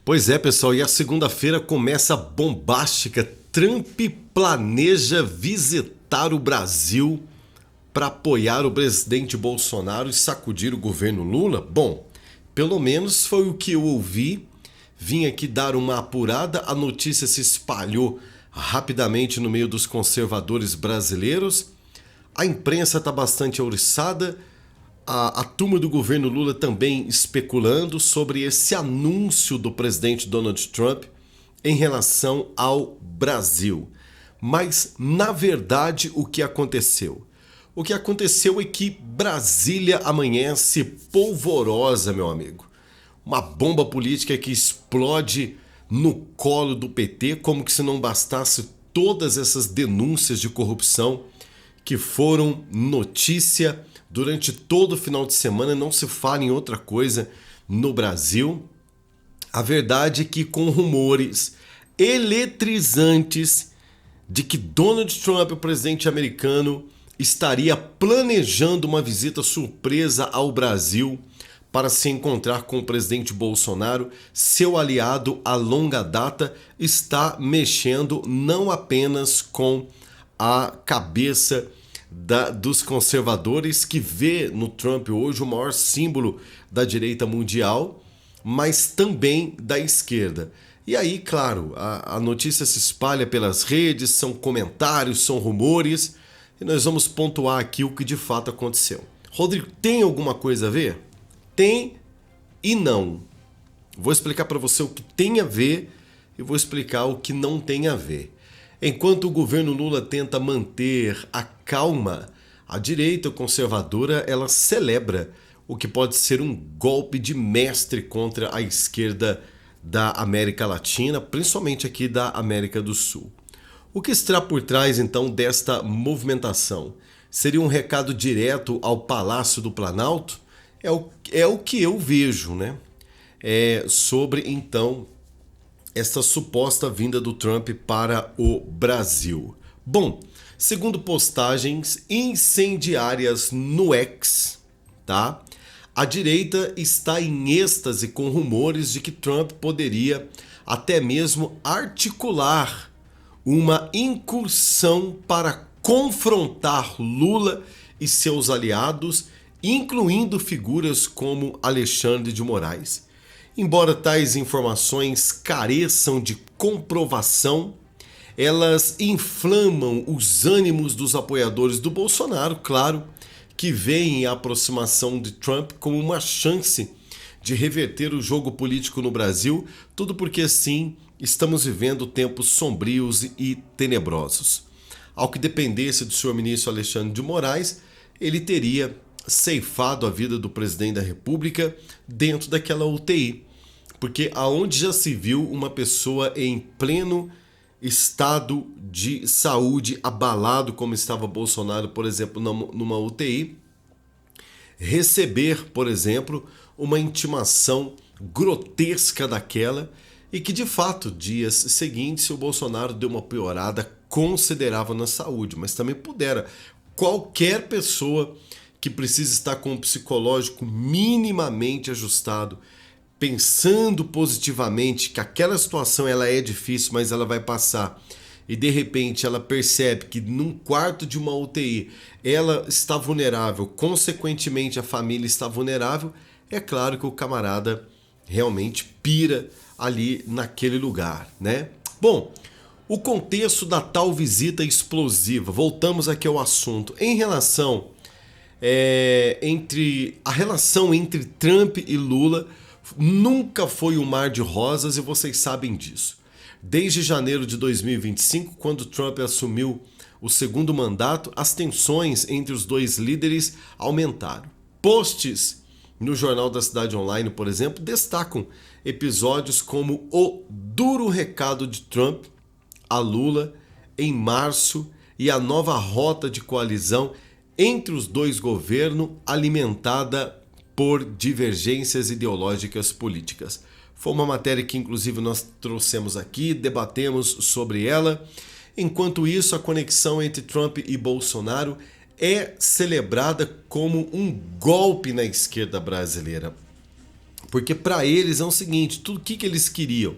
Pois é, pessoal, e a segunda-feira começa bombástica. Trump planeja visitar o Brasil para apoiar o presidente Bolsonaro e sacudir o governo Lula? Bom, pelo menos foi o que eu ouvi. Vim aqui dar uma apurada, a notícia se espalhou rapidamente no meio dos conservadores brasileiros. A imprensa está bastante ouriçada. A turma do governo Lula também especulando sobre esse anúncio do presidente Donald Trump em relação ao Brasil. Mas, na verdade, o que aconteceu? O que aconteceu é que Brasília amanhece polvorosa, meu amigo. Uma bomba política que explode no colo do PT, como que se não bastasse todas essas denúncias de corrupção que foram notícia durante todo o final de semana. Não se fala em outra coisa no Brasil. A verdade é que com rumores eletrizantes de que Donald Trump, o presidente americano, estaria planejando uma visita surpresa ao Brasil para se encontrar com o presidente Bolsonaro, seu aliado a longa data, está mexendo não apenas com a cabeça dos conservadores, que vê no Trump hoje o maior símbolo da direita mundial, mas também da esquerda. E aí, claro, a notícia se espalha pelas redes, são comentários, são rumores, e nós vamos pontuar aqui o que de fato aconteceu. Rodrigo, tem alguma coisa a ver? Tem e não. Vou explicar para você o que tem a ver e vou explicar o que não tem a ver. Enquanto o governo Lula tenta manter a calma, a direita conservadora ela celebra o que pode ser um golpe de mestre contra a esquerda da América Latina, principalmente aqui da América do Sul. O que está por trás então desta movimentação? Seria um recado direto ao Palácio do Planalto? É o que eu vejo, né? Sobre então esta suposta vinda do Trump para o Brasil. Bom, segundo postagens incendiárias no X, tá? A direita está em êxtase com rumores de que Trump poderia até mesmo articular uma incursão para confrontar Lula e seus aliados, incluindo figuras como Alexandre de Moraes. Embora tais informações careçam de comprovação, elas inflamam os ânimos dos apoiadores do Bolsonaro, claro, que veem a aproximação de Trump como uma chance de reverter o jogo político no Brasil, tudo porque sim, estamos vivendo tempos sombrios e tenebrosos. Ao que dependesse do senhor ministro Alexandre de Moraes, ele teria ceifado a vida do presidente da República dentro daquela UTI. Porque aonde já se viu uma pessoa em pleno estado de saúde abalado, como estava Bolsonaro, por exemplo, numa UTI, receber, por exemplo, uma intimação grotesca daquela e que, de fato, dias seguintes, o Bolsonaro deu uma piorada considerável na saúde, mas também pudera. Qualquer pessoa que precisa estar com o psicológico minimamente ajustado, pensando positivamente que aquela situação ela é difícil, mas ela vai passar, e de repente ela percebe que num quarto de uma UTI ela está vulnerável, consequentemente a família está vulnerável, é claro que o camarada realmente pira ali naquele lugar, né? Bom, o contexto da tal visita explosiva, voltamos aqui ao assunto, em relação a relação entre Trump e Lula nunca foi um mar de rosas e vocês sabem disso. Desde janeiro de 2025, quando Trump assumiu o segundo mandato, as tensões entre os dois líderes aumentaram. Posts no Jornal da Cidade Online, por exemplo, destacam episódios como o duro recado de Trump a Lula em março e a nova rota de coalizão entre os dois governos alimentada por divergências ideológicas políticas. Foi uma matéria que inclusive nós trouxemos aqui, debatemos sobre ela. Enquanto isso, a conexão entre Trump e Bolsonaro é celebrada como um golpe na esquerda brasileira. Porque para eles é o seguinte, tudo que eles queriam?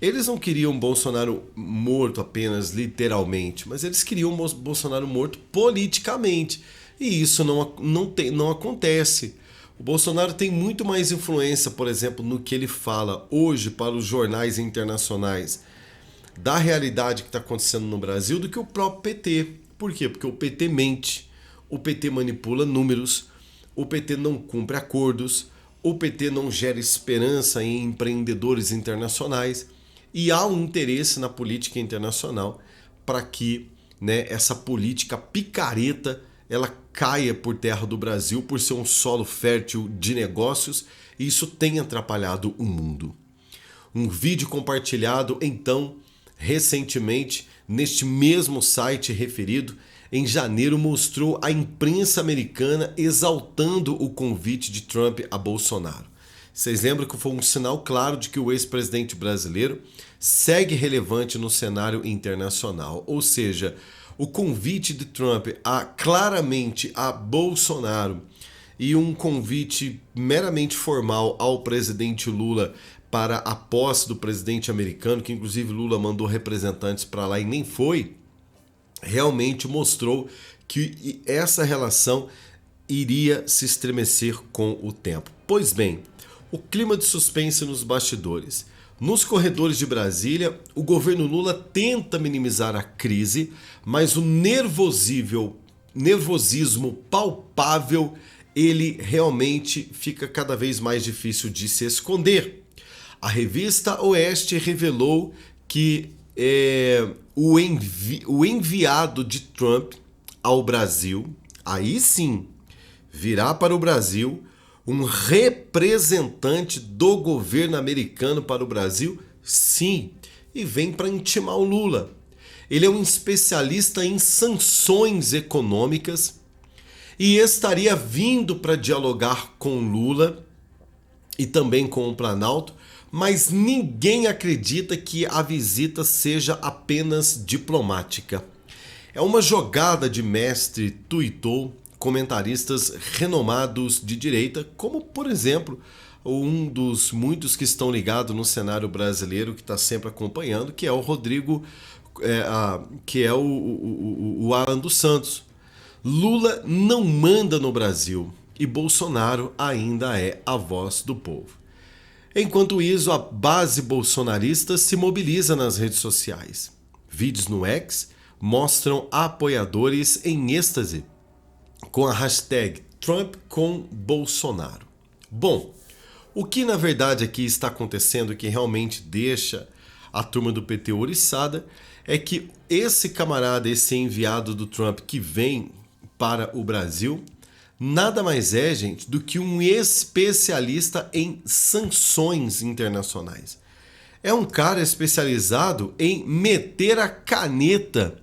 Eles não queriam Bolsonaro morto apenas literalmente, mas eles queriam Bolsonaro morto politicamente. E isso não acontece. O Bolsonaro tem muito mais influência, por exemplo, no que ele fala hoje para os jornais internacionais da realidade que está acontecendo no Brasil do que o próprio PT. Por quê? Porque o PT mente, o PT manipula números, o PT não cumpre acordos, o PT não gera esperança em empreendedores internacionais e há um interesse na política internacional para que, né, essa política picareta ela caia por terra do Brasil por ser um solo fértil de negócios e isso tem atrapalhado o mundo. Um vídeo compartilhado então recentemente neste mesmo site referido em janeiro mostrou a imprensa americana exaltando o convite de Trump a Bolsonaro. Vocês lembram que foi um sinal claro de que o ex-presidente brasileiro segue relevante no cenário internacional, ou seja, o convite de Trump claramente a Bolsonaro e um convite meramente formal ao presidente Lula para a posse do presidente americano, que inclusive Lula mandou representantes para lá e nem foi, realmente mostrou que essa relação iria se estremecer com o tempo. Pois bem, o clima de suspense nos bastidores. Nos corredores de Brasília, o governo Lula tenta minimizar a crise, mas o nervosismo palpável, ele realmente fica cada vez mais difícil de se esconder. A revista Oeste revelou que o enviado de Trump ao Brasil, aí sim, virá para o Brasil um representante do governo americano para o Brasil, sim, e vem para intimar o Lula. Ele é um especialista em sanções econômicas e estaria vindo para dialogar com Lula e também com o Planalto, mas ninguém acredita que a visita seja apenas diplomática. É uma jogada de mestre, tuitou comentaristas renomados de direita, como por exemplo um dos muitos que estão ligados no cenário brasileiro que está sempre acompanhando, que é o Rodrigo, que é o Alan dos Santos. Lula não manda no Brasil e Bolsonaro ainda é a voz do povo. Enquanto isso, a base bolsonarista se mobiliza nas redes sociais. Vídeos no X mostram apoiadores em êxtase com a hashtag Trump com Bolsonaro. Bom, o que na verdade aqui está acontecendo que realmente deixa a turma do PT ouriçada é que esse camarada, esse enviado do Trump que vem para o Brasil, nada mais é, gente, do que um especialista em sanções internacionais. É um cara especializado em meter a caneta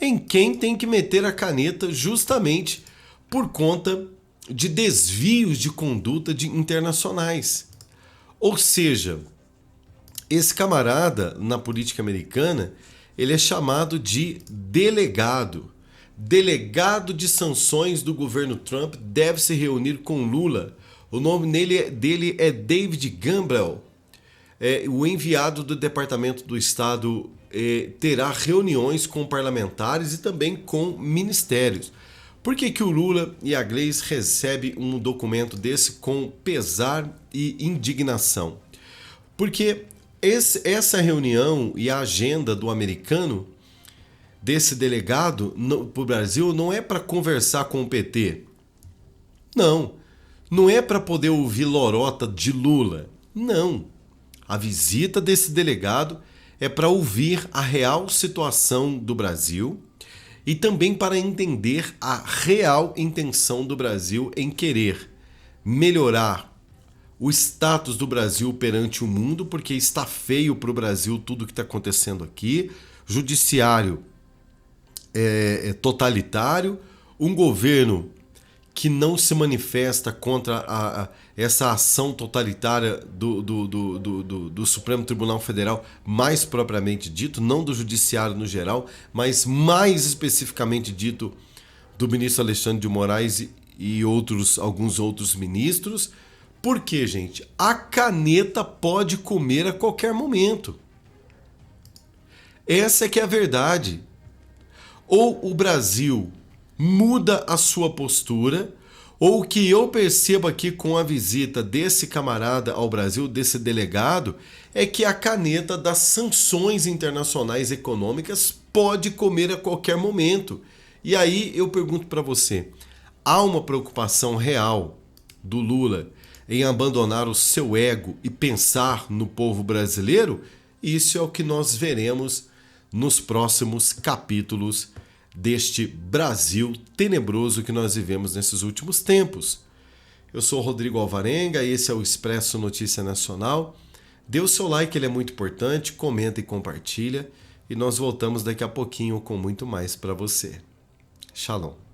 em quem tem que meter a caneta justamente por conta de desvios de conduta internacionais. Ou seja, esse camarada na política americana, ele é chamado de delegado. Delegado de sanções do governo Trump deve se reunir com Lula. O nome dele é David Gambrell. O enviado do Departamento do Estado terá reuniões com parlamentares e também com ministérios. Por que o Lula e a Gleisi recebem um documento desse com pesar e indignação? Porque essa reunião e a agenda do americano, desse delegado para o Brasil, não é para conversar com o PT. Não é para poder ouvir lorota de Lula. Não. A visita desse delegado é para ouvir a real situação do Brasil e também para entender a real intenção do Brasil em querer melhorar o status do Brasil perante o mundo, porque está feio para o Brasil tudo que está acontecendo aqui. Judiciário totalitário, um governo que não se manifesta contra essa ação totalitária do Supremo Tribunal Federal, mais propriamente dito, não do Judiciário no geral, mas mais especificamente dito do ministro Alexandre de Moraes e alguns outros ministros, Por quê, gente? A caneta pode comer a qualquer momento. Essa é que é a verdade. Ou o Brasil muda a sua postura, ou o que eu percebo aqui com a visita desse camarada ao Brasil, desse delegado, é que a caneta das sanções internacionais econômicas pode comer a qualquer momento. E aí eu pergunto para você, há uma preocupação real do Lula em abandonar o seu ego e pensar no povo brasileiro? Isso é o que nós veremos nos próximos capítulos deste Brasil tenebroso que nós vivemos nesses últimos tempos. Eu sou o Rodrigo Alvarenga e esse é o Expresso Notícia Nacional. Dê o seu like, ele é muito importante, comenta e compartilha. E nós voltamos daqui a pouquinho com muito mais para você. Shalom.